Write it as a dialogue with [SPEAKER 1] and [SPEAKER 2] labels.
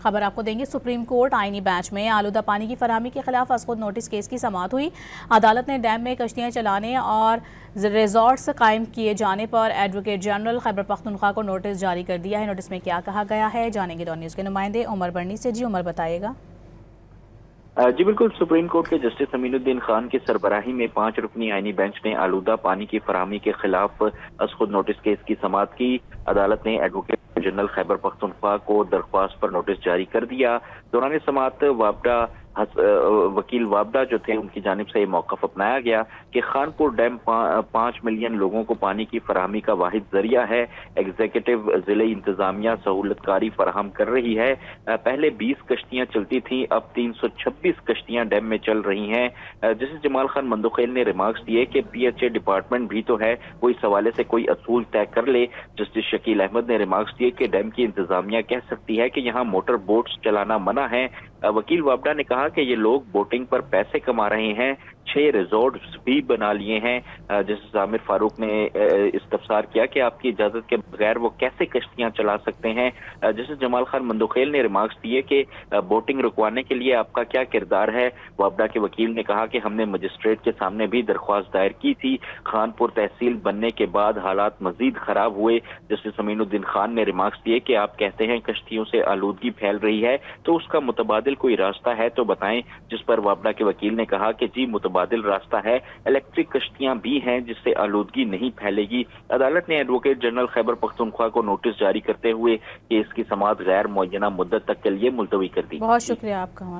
[SPEAKER 1] خبر آپ کو دیں گے، سپریم کورٹ آئینی بینچ میں آلودہ پانی کی فراہمی کے خلاف از خود نوٹس کیس کی سماعت ہوئی۔ عدالت نے ڈیم میں کشتیاں چلانے اور ریزورٹس قائم کیے جانے پر ایڈوکیٹ جنرل خیبر پختونخوا کو نوٹس جاری کر دیا ہے۔ نوٹس میں کیا کہا گیا ہے، جانیں گے ڈان نیوز کے نمائندے عمر برنی سے۔ عمر بتائیے گا۔
[SPEAKER 2] جی بالکل، سپریم کورٹ کے جسٹس امین الدین خان کی سربراہی میں 5 رکنی آئینی بینچ نے آلودہ پانی کی فراہمی کے خلاف از خود نوٹس کیس کی سماعت کی۔ عدالت نے ایڈوکیٹ جنرل خیبر پختونخوا کو درخواست پر نوٹس جاری کر دیا۔ دوران سماعت وکیل وابڈا جو تھے، ان کی جانب سے یہ موقف اپنایا گیا کہ خانپور ڈیم 5 ملین لوگوں کو پانی کی فراہمی کا واحد ذریعہ ہے۔ ایگزیکٹو ضلعی انتظامیہ سہولت کاری فراہم کر رہی ہے۔ پہلے 20 کشتیاں چلتی تھیں، اب 326 کشتیاں ڈیم میں چل رہی ہیں۔ جسٹس جمال خان مندوخیل نے ریمارکس دیے کہ پی ایچ اے ڈپارٹمنٹ بھی تو ہے، کوئی اس حوالے سے کوئی اصول طے کر لے۔ جسٹس شکیل احمد نے ریمارکس دیے کہ ڈیم کی انتظامیہ کہہ سکتی ہے کہ یہاں موٹر بوٹس چلانا منع ہے۔ وکیل وابڈا نے کہا کہ یہ لوگ بوٹنگ پر پیسے کما رہے ہیں، 6 ریزورٹس بھی بنا لیے ہیں۔ جسٹس عامر فاروق نے استفسار کیا کہ آپ کی اجازت کے بغیر وہ کیسے کشتیاں چلا سکتے ہیں۔ جسٹس جمال خان مندوخیل نے ریمارکس دیے کہ بوٹنگ رکوانے کے لیے آپ کا کیا کردار ہے۔ وابڈا کے وکیل نے کہا کہ ہم نے مجسٹریٹ کے سامنے بھی درخواست دائر کی تھی۔ خانپور تحصیل بننے کے بعد حالات مزید خراب ہوئے۔ جسٹس امین الدین خان نے ریمارکس دیے کہ آپ کہتے ہیں کشتیوں سے آلودگی پھیل رہی ہے، تو اس کا متبادل کوئی راستہ ہے تو بتائیں۔ جس پر وابڈا کے وکیل نے کہا کہ جی متبادل راستہ ہے، الیکٹرک کشتیاں بھی ہیں جس سے آلودگی نہیں پھیلے گی۔ عدالت نے ایڈوکیٹ جنرل خیبر پختونخوا کو نوٹس جاری کرتے ہوئے کیس کی سماعت غیر معینہ مدت تک کے لیے ملتوی کر دی۔
[SPEAKER 1] بہت شکریہ آپ کا۔